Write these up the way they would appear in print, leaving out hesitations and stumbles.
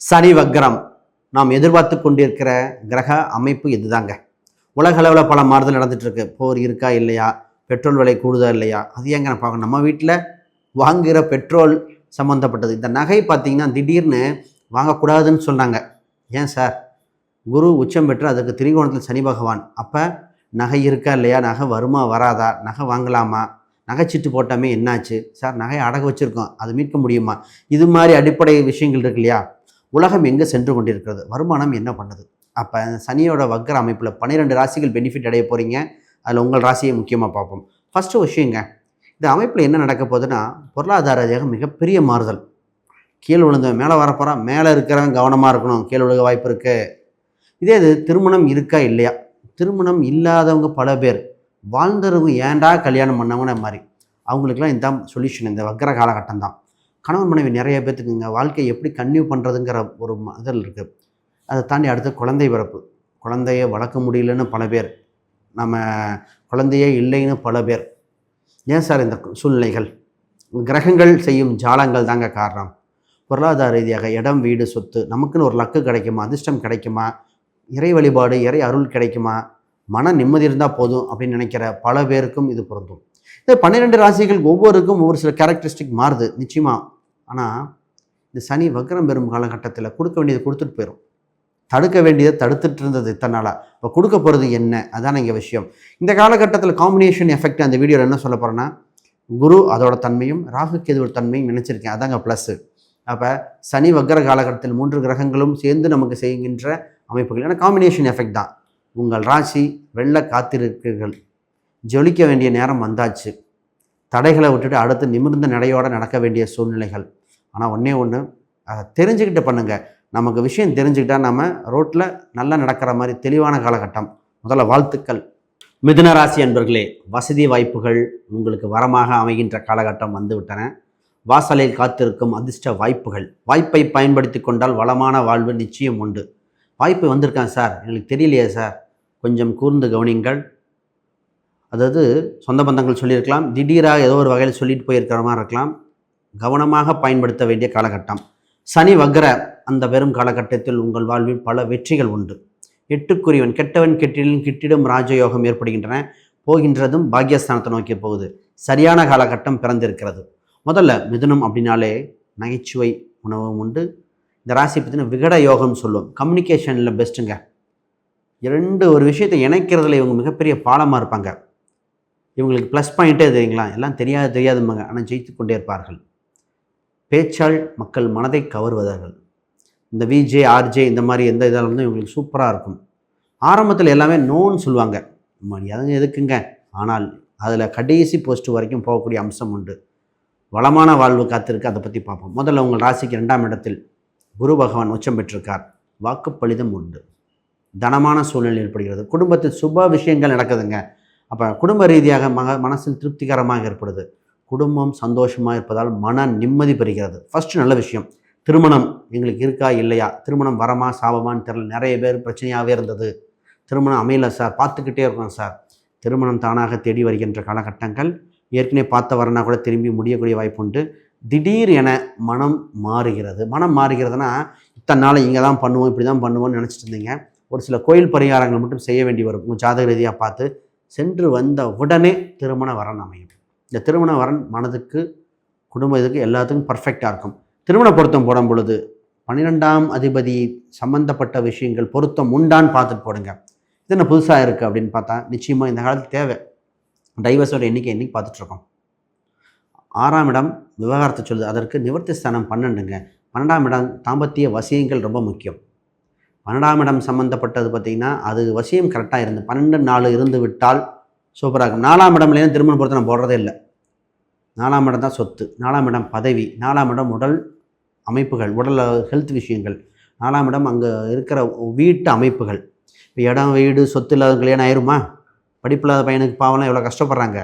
சனி வக்ரம் நாம் எதிர்பார்த்து கொண்டிருக்கிற கிரக அமைப்பு இதுதாங்க. உலக அளவில் பல மாறுதல் நடந்துட்டு இருக்கு. போர் இருக்கா இல்லையா, பெட்ரோல் விலை கூடுதா இல்லையா, அது ஏங்க நான் பார்க்கணும். நம்ம வீட்டில் வாங்குகிற பெட்ரோல் சம்மந்தப்பட்டது. இந்த நகை பார்த்தீங்கன்னா திடீர்னு வாங்கக்கூடாதுன்னு சொன்னாங்க. ஏன் சார்? குரு உச்சம் பெற்று அதுக்கு திரிகோணத்தில் சனி பகவான். அப்போ நகை இருக்கா இல்லையா, நகை வருமா வராதா, நகை வாங்கலாமா, நகைச்சீட்டு போட்டாமே என்னாச்சு சார், நகையை அடகு வச்சுருக்கோம் அது மீட்க முடியுமா, இது மாதிரி அடிப்படை விஷயங்கள் இருக்கு இல்லையா. உலகம் எங்கே சென்று கொண்டிருக்கிறது, வருமானம் என்ன பண்ணுது. அப்போ சனியோட வக்ர அமைப்பில் 12 ராசிகள் பெனிஃபிட் அடைய போகிறீங்க. அதில் உங்கள் ராசியை முக்கியமாக பார்ப்போம். ஃபஸ்ட்டு விஷயங்க, இந்த அமைப்பில் என்ன நடக்க போகுதுன்னா, பொருளாதார ரீதியாக மிகப்பெரிய மாறுதல். கீழே விழுந்தவன் மேலே வரப்போகிறான், மேலே இருக்கிறவன் கவனமாக இருக்கணும், கீழே விழுக வாய்ப்பு இருக்குது. இதே இது திருமணம் இருக்கா இல்லையா, திருமணம் இல்லாதவங்க பல பேர், வாழ்ந்தவங்க ஏன்டா கல்யாணம் பண்ணவங்க மாதிரி, அவங்களுக்குலாம் இந்த சொல்யூஷன் இந்த வக்ர காலகட்டம் தான். கணவன் மனைவி நிறைய பேர்த்துக்குங்க வாழ்க்கையை எப்படி கன்டினியூ பண்ணுறதுங்கிற ஒரு இதில் இருக்குது. அதை தாண்டி அடுத்து குழந்தை பிறப்பு, குழந்தைய வளர்க்க முடியலன்னு பல பேர், நம்ம குழந்தையே இல்லைன்னு பல பேர். ஏன் சார் இந்த சூழ்நிலைகள்? கிரகங்கள் செய்யும் ஜாலங்கள் தாங்க காரணம். பொருளாதார ரீதியாக இடம் வீடு சொத்து, நமக்குன்னு ஒரு லக்கு கிடைக்குமா, அதிர்ஷ்டம் கிடைக்குமா, இறை வழிபாடு இறை அருள் கிடைக்குமா, மன நிம்மதி இருந்தால் போதும் அப்படின்னு நினைக்கிற பல பேருக்கும் இது பொருந்தும். இந்த 12 ராசிகள் ஒவ்வொருக்கும் ஒவ்வொரு சில கேரக்டரிஸ்டிக் மாறுது நிச்சயமாக. ஆனால் இந்த சனி வக்ரம் பெறும் காலகட்டத்தில் கொடுக்க வேண்டியது கொடுத்துட்டு போயிடும், தடுக்க வேண்டியதை தடுத்துட்டு இருந்தது இத்தனை நாளாக. இப்போ கொடுக்க போகிறது என்ன, அதான் இங்கே விஷயம். இந்த காலகட்டத்தில் காம்பினேஷன் எஃபெக்ட் அந்த வீடியோவில் என்ன சொல்ல போகிறேன்னா, குரு அதோட தன்மையும் ராகு கேதுவோட தன்மையும் நினச்சிருக்கேன், அதாங்க ப்ளஸ்ஸு. அப்போ சனி வக்ர காலகட்டத்தில் 3 கிரகங்களும் சேர்ந்து நமக்கு செய்கின்ற அமைப்புகள், ஏன்னா காம்பினேஷன் எஃபெக்ட் தான். உங்கள் ராசி வெள்ள காத்திருக்கிறீர்கள், ஜொலிக்க வேண்டிய நேரம் வந்தாச்சு. தடைகளை விட்டுட்டு அடுத்து நிமிர்ந்த நடையோடு நடக்க வேண்டிய சூழ்நிலைகள். ஆனால் ஒன்று அதை தெரிஞ்சுக்கிட்டு பண்ணுங்கள். நமக்கு விஷயம் தெரிஞ்சுக்கிட்டால் நம்ம ரோட்டில் நல்லா நடக்கிற மாதிரி தெளிவான காலகட்டம். முதல்ல வாழ்த்துக்கள். மிதுன ராசி அன்பர்களே, வசதி வாய்ப்புகள் உங்களுக்கு வரமாக அமைகின்ற காலகட்டம் வந்துவிட்டன. வாசலில் காத்திருக்கும் அதிர்ஷ்ட வாய்ப்புகள், வாய்ப்பை பயன்படுத்தி கொண்டால் வளமான வாழ்வு நிச்சயம் உண்டு. வாய்ப்பு வந்திருக்கான் சார், எங்களுக்கு தெரியலையே சார், கொஞ்சம் கூர்ந்து கவனிங்கள். அதாவது சொந்த பந்தங்கள் சொல்லியிருக்கலாம், திடீராக ஏதோ ஒரு வகையில் சொல்லிட்டு போயிருக்கிற மாதிரி இருக்கலாம். கவனமாக பயன்படுத்த வேண்டிய காலகட்டம். சனி வக்ர அந்த பெரும் காலகட்டத்தில் உங்கள் வாழ்வில் பல வெற்றிகள் உண்டு. எட்டுக்குரியவன் கெட்டவன் கெட்டிலும் கிட்டிடும் ராஜயோகம் ஏற்படுகின்றன. போகின்றதும் பாக்யஸ்தானத்தை நோக்கி போகுது. சரியான காலகட்டம் பிறந்திருக்கிறது. முதல்ல மிதுனம் அப்படின்னாலே நகைச்சுவை உணவும் உண்டு. இந்த ராசி பற்றின விகட யோகம் சொல்லுவோம். கம்யூனிகேஷனில் பெஸ்ட்டுங்க. ஒரு விஷயத்தை இணைக்கிறதுல இவங்க மிகப்பெரிய பாலமாக இருப்பாங்க. இவங்களுக்கு ப்ளஸ் பாயிண்ட்டே தெரியுங்களா, எல்லாம் தெரியாதுமாங்க, ஆனால் ஜெயித்து கொண்டே இருப்பார்கள். பேச்சால் மக்கள் மனதை கவர்வதார்கள். இந்த விஜே ஆர்ஜே இந்த மாதிரி எந்த இதால் வந்து இவங்களுக்கு சூப்பராக இருக்கும். ஆரம்பத்தில் எல்லாமே நோன்னு சொல்லுவாங்க, அதுங்க எதுக்குங்க, ஆனால் அதில் கடைசி போஸ்ட் வரைக்கும் போகக்கூடிய அம்சம் உண்டு. வளமான வாழ்வு காத்திருக்கு, அதை பற்றி பார்ப்போம். முதல்ல உங்கள் ராசிக்கு 2ஆம் இடத்தில் குரு பகவான் உச்சம் பெற்றிருக்கார். வாக்குப்பளிதம் உண்டு, தனமான சூழ்நிலை ஏற்படுகிறது. குடும்பத்தில் சுப விஷயங்கள் நடக்குதுங்க. அப்போ குடும்ப ரீதியாக மனசில் திருப்திகரமாக ஏற்படுது. குடும்பம் சந்தோஷமாக இருப்பதால் மன நிம்மதி பெறுகிறது. ஃபஸ்ட்டு நல்ல விஷயம். திருமணம் எங்களுக்கு இருக்கா இல்லையா, திருமணம் வரமா சாபமான்னு தெரியல. நிறைய பேர் பிரச்சனையாகவே இருந்தது, திருமணம் அமையல சார், பார்த்துக்கிட்டே இருக்கோம் சார். திருமணம் தானாக தேடி வருகின்ற காலகட்டங்கள். ஏற்கனவே பார்த்த வரனா கூட திரும்பி முடியக்கூடிய வாய்ப்பு உண்டு. திடீர் என மனம் மாறுகிறது. மனம் மாறுகிறதுனா, இத்தனை நாள் இங்கே தான் பண்ணுவோம், இப்படி தான் பண்ணுவோம்னு நினச்சிட்டு இருந்தீங்க. ஒரு சில கோயில் பரிகாரங்கள் மட்டும் செய்ய வேண்டி வரும். உங்கள் ஜாதக ரீதியாக பார்த்து சென்று வந்த உடனே திருமண வரன் அமையும். இந்த திருமண வரன் மனதுக்கு குடும்ப இதுக்கு எல்லாத்துக்கும் பர்ஃபெக்டாக இருக்கும். திருமண பொருத்தம் போடும் பொழுது 12ஆம் அதிபதி சம்மந்தப்பட்ட விஷயங்கள் பொருத்தம் உண்டான்னு பார்த்துட்டு போடுங்க. இது என்ன புதுசாக இருக்குது அப்படின்னு பார்த்தா நிச்சயமாக இந்த காலத்துக்கு தேவை. டைவர்ஸோட எண்ணிக்கை என்னைக்கு பார்த்துட்ருக்கோம். 6ஆம் இடம் விவகாரத்தை சொல்லுது, அதற்கு நிவர்த்தி ஸ்தானம் 12ங்க. 12ஆம் இடம் தாம்பத்திய வசியங்கள் ரொம்ப முக்கியம். 12ஆம் இடம் சம்மந்தப்பட்டது பார்த்திங்கன்னா அது வசியம் கரெக்டாக இருந்து 12-4 இருந்து விட்டால் சூப்பராக இருக்கும். 4ஆம் இடம் இல்லைன்னா திருமண பொறுத்து நான் போடுறதே இல்லை. 4ஆம் இடம் தான் சொத்து, 4ஆம் இடம் பதவி, 4ஆம் இடம் உடல் அமைப்புகள், உடல் ஹெல்த் விஷயங்கள், 4ஆம் இடம் அங்கே இருக்கிற வீட்டு அமைப்புகள். இப்போ இடம் வீடு சொத்து இல்லாத கல்யாணம் ஆயிருமா? படிப்பில்லாத பையனுக்கு பாவம்லாம் எவ்வளோ கஷ்டப்படுறாங்க.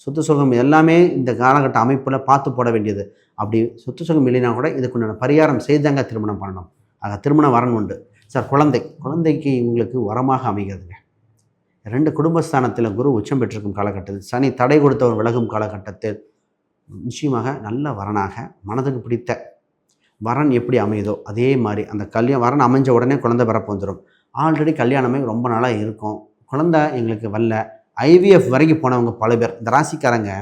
சொத்து சுகம் எல்லாமே இந்த காலகட்ட அமைப்பில் பார்த்து போட வேண்டியது. அப்படி சொத்து சுகம் இல்லைனா கூட இதுக்குண்டான பரிகாரம் செய்தாங்க திருமணம் பண்ணணும். ஆக திருமண வரன் உண்டு. சார் குழந்தைக்கு உங்களுக்கு வரமாக அமைகிறதுங்க. 2 குடும்பஸ்தானத்தில் குரு உச்சம் பெற்றிருக்கும் காலகட்டத்தில், சனி தடை கொடுத்தவர் விலகும் காலகட்டத்தில் நிச்சயமாக நல்ல வரனாக மனதுக்கு பிடித்த வரன் எப்படி அமையுதோ அதே மாதிரி அந்த வரன் அமைஞ்ச உடனே குழந்தை பிறப்பு வந்துடும். ஆல்ரெடி கல்யாணமே ரொம்ப நாளாக இருக்கும், குழந்தை எங்களுக்கு வரல, ஐவிஎஃப் வரைக்கும் போனவங்க பல பேர். இந்த ராசிக்காரங்க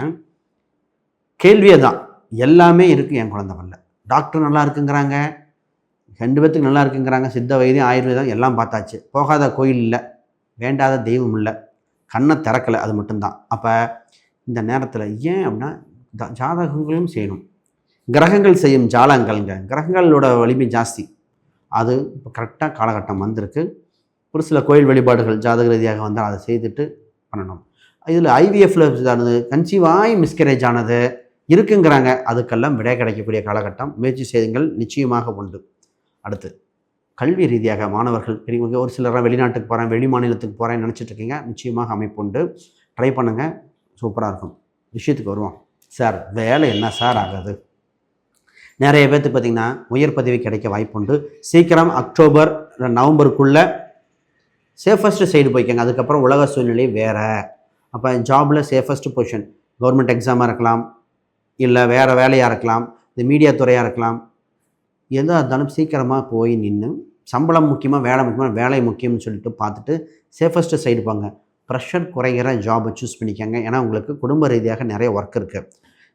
கேள்வியே தான், எல்லாமே இருக்குது, என் குழந்தை வரல. டாக்டர் நல்லா இருக்குங்கிறாங்க, 2 பேத்துக்கு நல்லா இருக்குங்கிறாங்க, சித்த வைத்தியம் ஆயுர்வேதம் எல்லாம் பார்த்தாச்சு, போகாத கோயில் இல்லை, வேண்டாத தெய்வம் இல்லை, கண்ணை திறக்கலை, அது மட்டும்தான். அப்போ இந்த நேரத்தில் ஏன் அப்படின்னா ஜாதகங்களும் செய்யணும். கிரகங்கள் செய்யும் ஜாலங்கள்ங்க, கிரகங்களோட வலிமை ஜாஸ்தி. அது இப்போ கரெக்டாக காலகட்டம் வந்திருக்கு. ஒரு சில கோயில் வழிபாடுகள் ஜாதக ரீதியாக வந்தால் அதை செய்துட்டு பண்ணணும். இதில் ஐவிஎஃப்ல கன்சீவ் ஆகி மிஸ்கரேஜ் ஆனது இருக்குங்கிறாங்க, அதுக்கெல்லாம் விடை கிடைக்கக்கூடிய காலகட்டம். முயற்சி செய்யுங்கள், நிச்சயமாக உண்டு. அடுத்து கல்வி ரீதியாக மாணவர்கள் பெரியவங்க ஒரு சிலராக வெளிநாட்டுக்கு போகிறேன், வெளி மாநிலத்துக்கு போகிறேன்னு நினச்சிட்டு இருக்கீங்க, நிச்சயமாக அமைப்பு உண்டு, ட்ரை பண்ணுங்கள், சூப்பராக இருக்கும். விஷயத்துக்கு வருவோம். சார் வேலை என்ன சார் ஆகுது? நிறைய பேர்த்துக்கு பார்த்திங்கன்னா உயர் பதவி கிடைக்க வாய்ப்புண்டு. சீக்கிரம் அக்டோபர் நவம்பருக்குள்ளே சேஃபஸ்ட்டு சைடு போய்க்கங்க. அதுக்கப்புறம் உலக சூழ்நிலை வேறு. அப்போ ஜாபில் சேஃபஸ்ட்டு பொசிஷன் கவர்மெண்ட் எக்ஸாமாக இருக்கலாம், இல்லை வேறு வேலையாக இருக்கலாம், இந்த மீடியா துறையாக இருக்கலாம், எதாக இருந்தாலும் சீக்கிரமாக போய் நின்று சம்பளம் முக்கியமாக வேலை முக்கியமாக வேலை முக்கியம்னு சொல்லிட்டு பார்த்துட்டு சேஃபஸ்ட்டு சைடு போங்க. ப்ரெஷர் குறைகிற ஜாபை சூஸ் பண்ணிக்கோங்க. ஏன்னா உங்களுக்கு குடும்ப ரீதியாக நிறைய ஒர்க் இருக்குது.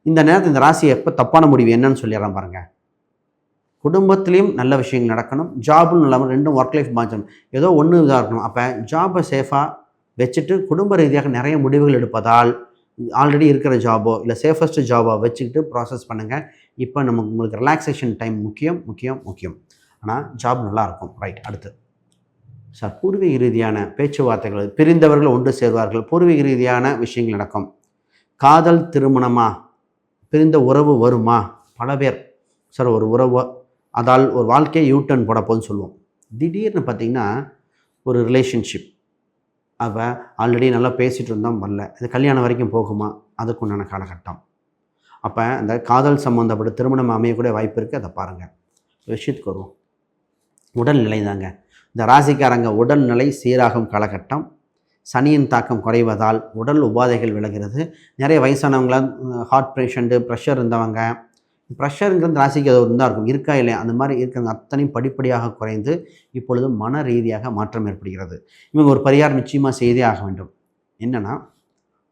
இந்த நேரத்தில் இந்த ராசி எப்போ தப்பான முடிவு என்னன்னு சொல்லிடுறேன் பாருங்கள். குடும்பத்துலேயும் நல்ல விஷயங்கள் நடக்கணும், ஜாபும் இல்லாமல் ரெண்டும் ஒர்க் லைஃப் மாற்றணும், ஏதோ ஒன்று இதாக இருக்கணும். அப்போ ஜாபை சேஃபாக வச்சுட்டு குடும்ப ரீதியாக நிறைய முடிவுகள் எடுப்பதால் ஆல்ரெடி இருக்கிற ஜாபோ இல்லை சேஃபஸ்ட்டு ஜாபோ வச்சுக்கிட்டு ப்ராசஸ் பண்ணுங்கள். இப்போ உங்களுக்கு ரிலாக்ஸேஷன் டைம் முக்கியம். ஆனால் ஜாப் நல்லாயிருக்கும். ரைட். அடுத்து சார் பூர்வீக ரீதியான பேச்சுவார்த்தைகள், பிரிந்தவர்கள் ஒன்று சேர்வார்கள், பூர்வீக ரீதியான விஷயங்கள் நடக்கும். காதல் திருமணமா, பிரிந்த உறவு வருமா? பல பேர் சார் ஒரு உறவு அதால் ஒரு வாழ்க்கையை யூட்டர்ன் போட போதுன்னு சொல்லுவோம். திடீர்னு பார்த்திங்கன்னா ஒரு ரிலேஷன்ஷிப், அப்போ ஆல்ரெடி நல்லா பேசிகிட்டு இருந்தோம், வரல, இது கல்யாணம் வரைக்கும் போகுமா? அதுக்கு உண்டான காலகட்டம். அப்போ அந்த காதல் சம்மந்தப்பட்ட திருமணம் அமையக்கூடிய வாய்ப்பு இருக்குது, அதை பாருங்கள். விஷயத்துக்கு வருவோம். உடல்நிலை தாங்க, இந்த ராசிக்காரங்க உடல்நிலை சீராகும் காலகட்டம். சனியின் தாக்கம் குறைவதால் உடல் உபாதைகள் விலகிறது. நிறைய வயசானவங்களாம் ஹார்ட் பேஷண்ட்டு, ப்ரெஷர் இருந்தவங்க, ப்ரெஷருங்கிறது ராசிக்கு அது இருந்தால் இருக்கும், இருக்கா இல்லையா, அந்த மாதிரி இருக்கிறவங்க அத்தனையும் படிப்படியாக குறைந்து இப்பொழுது மன ரீதியாக மாற்றம் ஏற்படுகிறது. இவங்க ஒரு பரிகாரம் நிச்சயமாக செய்தே ஆக வேண்டும். என்னென்னா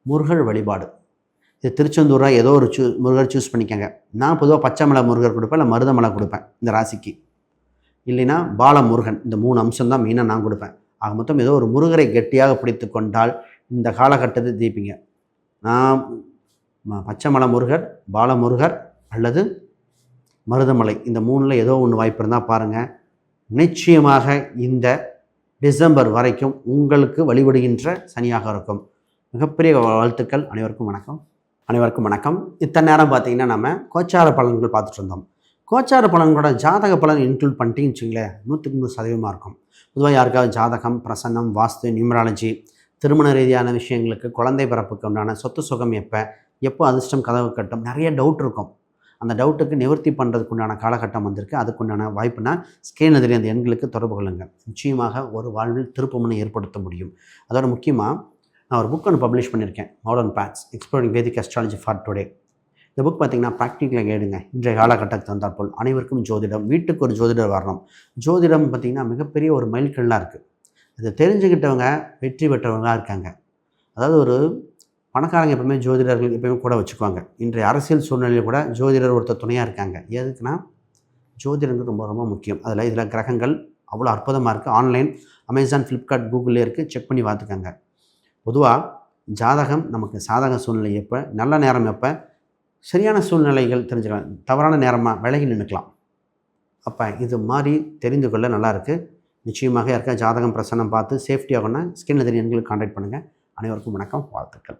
முருகர் வழிபாடு. இது திருச்செந்தூராக ஏதோ ஒரு முருகர் சூஸ் பண்ணிக்கங்க. நான் பொதுவாக பச்சைமலை முருகர் கொடுப்பேன், இல்லை மருதமலை கொடுப்பேன் இந்த ராசிக்கு, இல்லைன்னா பாலமுருகன். இந்த 3 அம்சம் தான் மெயினாக நான் கொடுப்பேன். ஆக மொத்தம் ஏதோ ஒரு முருகரை கெட்டியாக பிடித்து கொண்டால் இந்த காலகட்டத்தை தீர்ப்பீங்க. நான் பச்சைமலை முருகர், பாலமுருகர் அல்லது மருதமலை, இந்த 3ல் ஏதோ ஒன்று வாய்ப்பு இருந்தால் பாருங்கள். நிச்சயமாக இந்த டிசம்பர் வரைக்கும் உங்களுக்கு வழிபடுகின்ற சனியாக இருக்கும். மிகப்பெரிய வாழ்த்துக்கள். அனைவருக்கும் வணக்கம். இத்தனை நேரம் பார்த்திங்கன்னா நம்ம கோச்சார பலன்கள் பார்த்துட்டு இருந்தோம். கோச்சார பலன்களோட ஜாதக பலன் இன்க்ளூட் பண்ணிட்டீங்கன்னு வச்சுங்களேன், 100% இருக்கும். பொதுவாக யாருக்காவது ஜாதகம், பிரசன்னம், வாஸ்து, நியூமராலஜி, திருமண ரீதியான விஷயங்களுக்கு, குழந்தை பிறப்புக்கு உண்டான சொத்து சுகம் எப்போ அதிர்ஷ்டம் கதவு கட்டும், நிறைய டவுட் இருக்கும். அந்த டவுட்டுக்கு நிவர்த்தி பண்ணுறதுக்கு உண்டான காலகட்டம் வந்திருக்கு. அதுக்குண்டான வாய்ப்புனா ஸ்கேன் எதிரே அந்த எண்களுக்கு தொடர்பு கொள்ளுங்கள். நிச்சயமாக ஒரு வாழ்வில் திருப்பமுனை ஏற்படுத்த முடியும். அதோட முக்கியமாக நான் ஒரு புக் ஒன்று பப்ளிஷ் பண்ணியிருக்கேன், modern paths exploring Vedic astrology for today. இந்த புக் பார்த்திங்கன்னா ப்ராக்டிக்கலாக கேடுங்க. இன்றைய காலகட்டத்துக்கு வந்தால் போல் அனைவருக்கும் ஜோதிடம், வீட்டுக்கு ஒரு ஜோதிடர் வரணும். ஜோதிடம் பார்த்திங்கன்னா மிகப்பெரிய ஒரு மைல்கல்லாக இருக்குது. இதை தெரிஞ்சுக்கிட்டவங்க வெற்றி பெற்றவங்களாக இருக்காங்க. அதாவது ஒரு பணக்காரங்க எப்பவுமே ஜோதிடர்கள் எப்பவுமே கூட வச்சுக்குவாங்க. இன்றைய அரசியல் சூழ்நிலையில் கூட ஜோதிடர் ஒருத்தர் துணையாக இருக்காங்க. எதுக்குன்னா ஜோதிடங்கள் ரொம்ப முக்கியம். இதில் கிரகங்கள் அவ்வளோ அற்புதமாக இருக்குது. ஆன்லைன் அமேசான், ஃப்ளிப்கார்ட், கூகுளில் இருக்குது, செக் பண்ணி பார்த்துக்கோங்க. பொதுவாக ஜாதகம் நமக்கு சாதக சூழ்நிலை எப்போ, நல்ல நேரம் எப்போ, சரியான சூழ்நிலைகள் தெரிஞ்சுக்கலாம், தவறான நேரமாக விலகி நின்றுக்கலாம். அப்போ இது மாதிரி தெரிந்து கொள்ள நல்லாயிருக்கு. நிச்சயமாக யாருக்கா ஜாதகம் பிரசன்னம் பார்த்து சேஃப்டி ஆகணும்னா ஸ்கின் எதிரி எண்களுக்கு கான்டாக்ட் பண்ணுங்கள். அனைவருக்கும் வணக்கம், வாழ்த்துக்கள்.